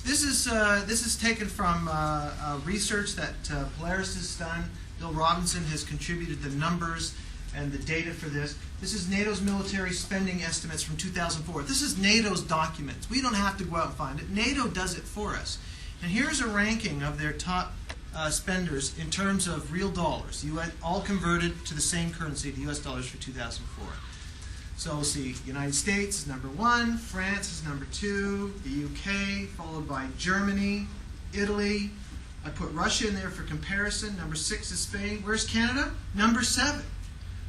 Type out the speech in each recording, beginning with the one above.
This is taken from research that Polaris has done. Bill Robinson has contributed the numbers and the data for this. This is NATO's military spending estimates from 2004. This is NATO's documents. We don't have to go out and find it. NATO does it for us. And here's a ranking of their top spenders in terms of real dollars, all converted to the same currency, the US dollars for 2004. So we'll see United States is number 1, France is number 2, the UK, followed by Germany, Italy. I put Russia in there for comparison. Number 6 is Spain. Where's Canada? Number 7.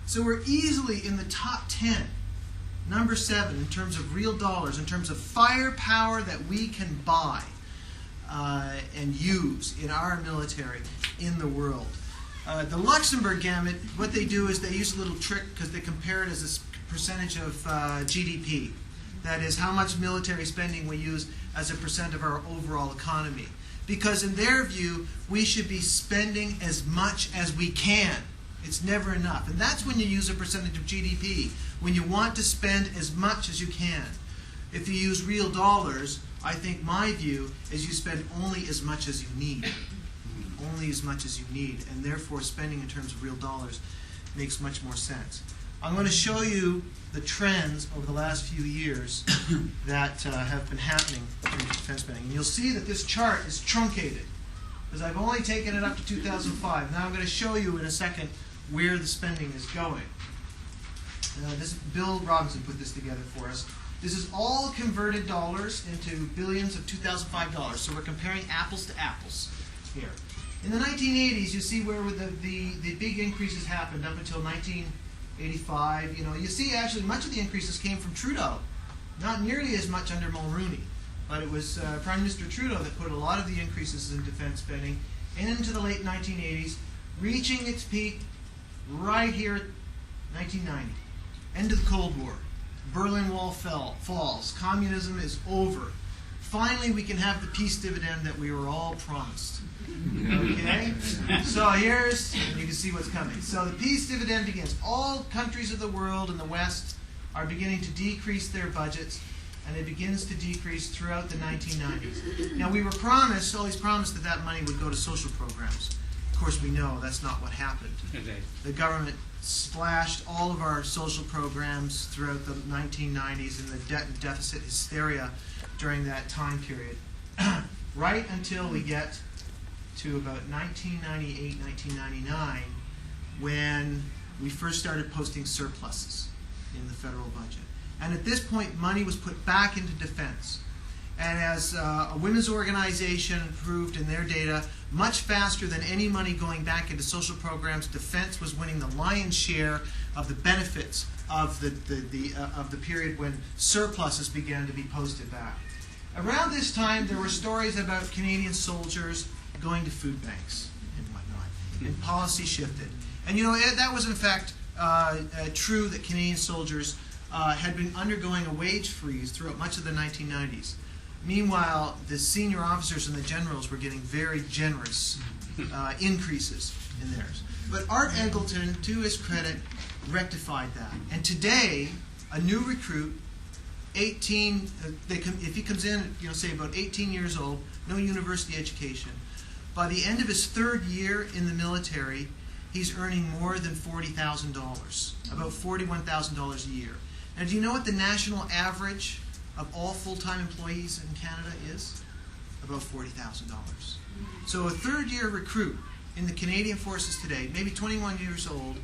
So we're easily in the top 10. Number 7 in terms of real dollars, in terms of firepower that we can buy and use in our military in the world. The Luxembourg gamut, what they do is they use a little trick because they compare it as a percentage of GDP. That is how much military spending we use as a percent of our overall economy. Because in their view, we should be spending as much as we can. It's never enough. And that's when you use a percentage of GDP, when you want to spend as much as you can. If you use real dollars, I think my view is you spend only as much as you need. Only as much as you need. And therefore, spending in terms of real dollars makes much more sense. I'm going to show you the trends over the last few years that have been happening in defense spending. And you'll see that this chart is truncated, because I've only taken it up to 2005. Now I'm going to show you in a second where the spending is going. Bill Robinson put this together for us. This is all converted dollars into billions of 2005 dollars. So we're comparing apples to apples here. In the 1980s, you see where the big increases happened up until 1985. You see actually much of the increases came from Trudeau. Not nearly as much under Mulroney. But it was Prime Minister Trudeau that put a lot of the increases in defense spending into the late 1980s, reaching its peak right here at 1990. End of the Cold War. Berlin Wall falls. Communism is over. Finally, we can have the peace dividend that we were all promised. Okay? So here's, and you can see what's coming. So the peace dividend begins. All countries of the world in the West are beginning to decrease their budgets, and it begins to decrease throughout the 1990s. Now, we were promised, always promised, that that money would go to social programs. Of course, we know that's not what happened. The government slashed all of our social programs throughout the 1990s and the debt and deficit hysteria during that time period, right until we get to about 1998, 1999, when we first started posting surpluses in the federal budget. And at this point, money was put back into defense. And as a women's organization proved in their data, much faster than any money going back into social programs, defense was winning the lion's share of the benefits of the period when surpluses began to be posted back. Around this time, there were stories about Canadian soldiers going to food banks and whatnot, and policy shifted. And that was in fact true that Canadian soldiers had been undergoing a wage freeze throughout much of the 1990s. Meanwhile, the senior officers and the generals were getting very generous increases in theirs. But Art Eggleton, to his credit, rectified that. And today, a new recruit, if he comes in, say about 18 years old, no university education, by the end of his 3rd year in the military, he's earning more than $40,000, about $41,000 a year. Now, do you know what the national average of all full-time employees in Canada is? About $40,000. So a 3rd-year recruit in the Canadian Forces today, maybe 21 years old,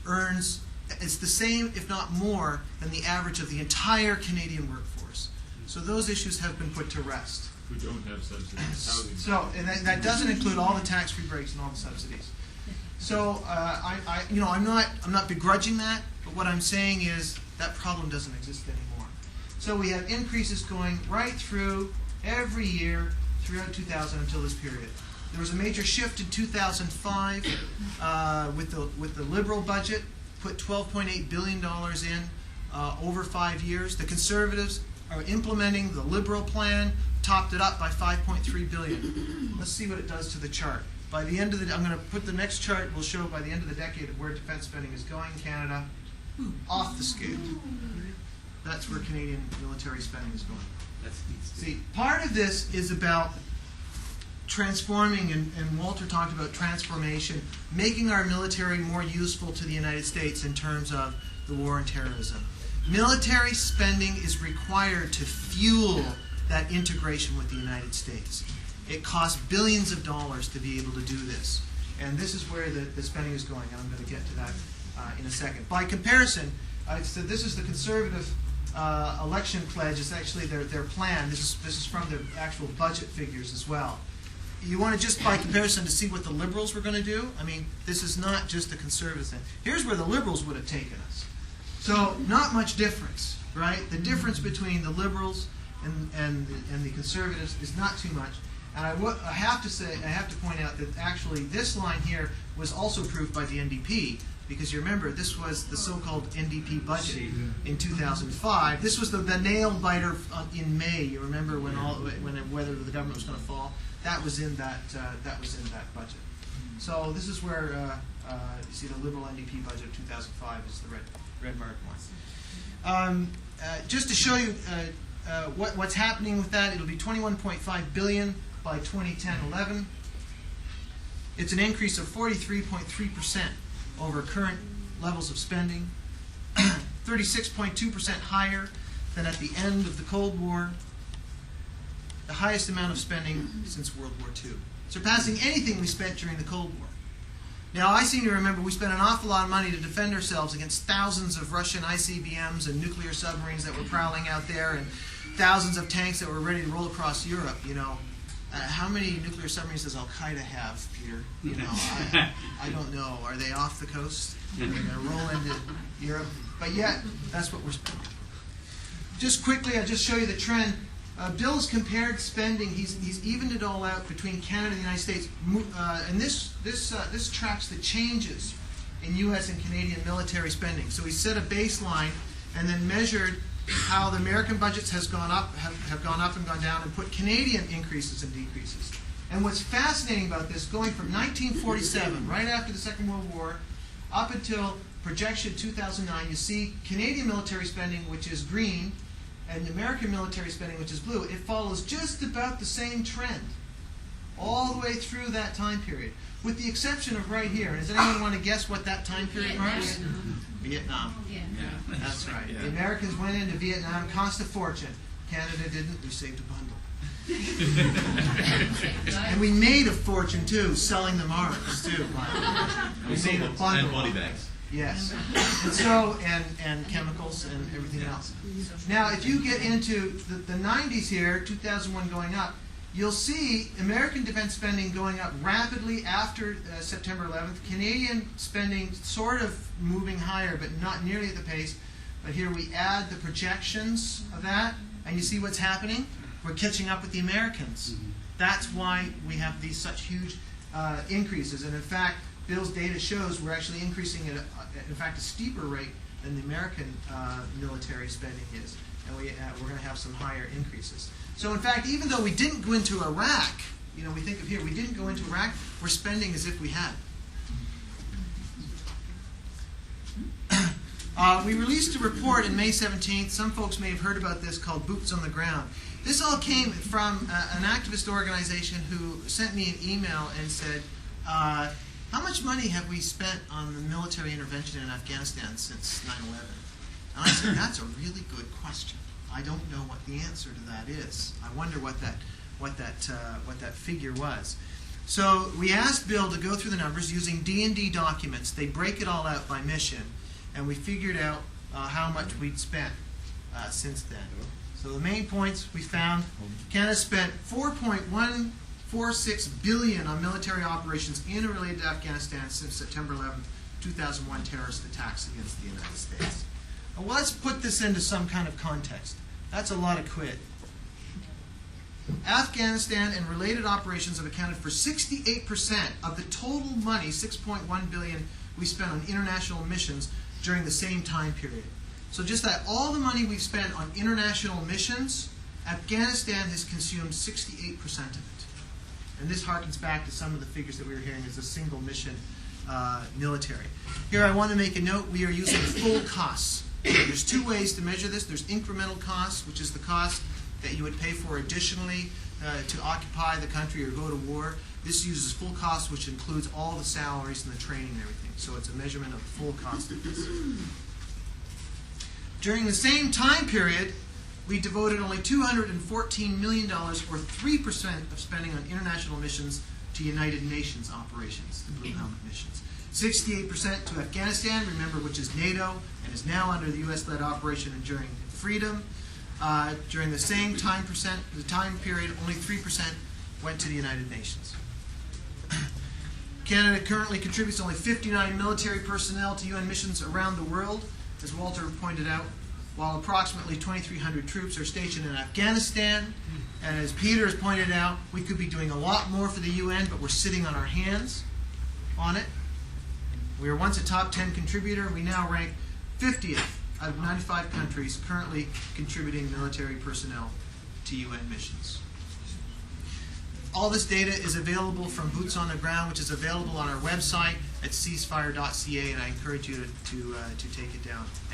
earns, it's the same, if not more, than the average of the entire Canadian workforce. So those issues have been put to rest. Who don't have subsidized housing. So, and that doesn't include all the tax-free breaks and all the subsidies. So, I'm not begrudging that, but what I'm saying is that problem doesn't exist anymore. So we have increases going right through every year throughout 2000 until this period. There was a major shift in 2005 with the Liberal budget, put $12.8 billion in over 5 years. The Conservatives are implementing the Liberal plan, topped it up by $5.3 billion. Let's see what it does to the chart. By the end of I'm going to put the next chart, will show by the end of the decade of where defense spending is going in Canada, off the scale. That's where Canadian military spending is going. See, part of this is about transforming, and Walter talked about transformation, making our military more useful to the United States in terms of the war on terrorism. Military spending is required to fuel that integration with the United States. It costs billions of dollars to be able to do this. And this is where the spending is going, and I'm going to get to that in a second. By comparison, so this is the Conservative election pledge. It's actually their plan. This is from their actual budget figures as well. You want to just by comparison to see what the Liberals were going to do? I mean, this is not just the Conservatives thing. Here's where the Liberals would have taken us. So not much difference, right? The difference between the Liberals and the Conservatives is not too much. And I have to point out that actually this line here was also approved by the NDP, because you remember this was the so-called NDP budget in 2005. This was the nail biter in May. You remember when whether the government was going to fall. That was in that budget. So this is where you see the Liberal NDP budget of 2005 is the red marked one. Just to show you what's happening with that, it'll be 21.5 billion by 2010-11. It's an increase of 43.3% over current levels of spending, 36.2% higher than at the end of the Cold War, the highest amount of spending since World War II, surpassing anything we spent during the Cold War. Now, I seem to remember we spent an awful lot of money to defend ourselves against thousands of Russian ICBMs and nuclear submarines that were prowling out there, and thousands of tanks that were ready to roll across Europe. You know, how many nuclear submarines does Al Qaeda have, Peter? You know, I don't know. Are they off the coast? Are they going to roll into Europe? But yet, that's what we're spending. Just quickly, I'll just show you the trend. Bill's compared spending. He's evened it all out between Canada and the United States, and this tracks the changes in U.S. and Canadian military spending. So he set a baseline and then measured how the American budgets have gone up and gone down, and put Canadian increases and decreases. And what's fascinating about this, going from 1947, right after the Second World War, up until projection 2009, you see Canadian military spending, which is green, and American military spending, which is blue. It follows just about the same trend all the way through that time period, with the exception of right here. Does anyone want to guess what that time period marks? Vietnam. Yeah. That's right. The Americans went into Vietnam, cost a fortune. Canada didn't. We saved a bundle. And we made a fortune, too, selling them arms, too. We made a bundle. And body bags. Yes. And so, and chemicals and everything else. Now, if you get into the 90s here, 2001 going up, you'll see American defense spending going up rapidly after September 11th. Canadian spending sort of moving higher, but not nearly at the pace. But here we add the projections of that, and you see what's happening? We're catching up with the Americans. That's why we have these such huge increases. And in fact, Bill's data shows we're actually increasing at, in fact, a steeper rate than the American military spending is. And we're going to have some higher increases. So in fact, even though we didn't go into Iraq, you know, we think of here, we didn't go into Iraq, we're spending as if we had. We released a report on May 17th. Some folks may have heard about this, called Boots on the Ground. This all came from an activist organization who sent me an email and said, how much money have we spent on the military intervention in Afghanistan since 9/11? And I said, that's a really good question. I don't know what the answer to that is. I wonder what that figure was. So we asked Bill to go through the numbers using D&D documents. They break it all out by mission, and we figured out how much we'd spent since then. So the main points we found: Canada spent $4.146 billion on military operations in and related to Afghanistan since September 11th, 2001 terrorist attacks against the United States. Now let's put this into some kind of context. That's a lot of quid. Afghanistan and related operations have accounted for 68% of the total money, $6.1 billion, we spent on international missions during the same time period. So just that, all the money we've spent on international missions, Afghanistan has consumed 68% of it. And this harkens back to some of the figures that we were hearing as a single mission military. Here I want to make a note: we are using full costs. There's two ways to measure this. There's incremental costs, which is the cost that you would pay for additionally to occupy the country or go to war. This uses full cost, which includes all the salaries and the training and everything. So it's a measurement of the full cost of this. During the same time period, we devoted only $214 million, or 3% of spending on international missions to United Nations operations, the Blue Helmet missions. 68% to Afghanistan, remember, which is NATO and is now under the U.S.-led Operation Enduring Freedom. During the same time period, only 3% went to the United Nations. Canada currently contributes only 59 military personnel to UN missions around the world, as Walter pointed out, while approximately 2,300 troops are stationed in Afghanistan. And as Peter has pointed out, we could be doing a lot more for the UN, but we're sitting on our hands on it. We were once a top 10 contributor. We now rank 50th out of 95 countries currently contributing military personnel to UN missions. All this data is available from Boots on the Ground, which is available on our website at ceasefire.ca, and I encourage you to take it down.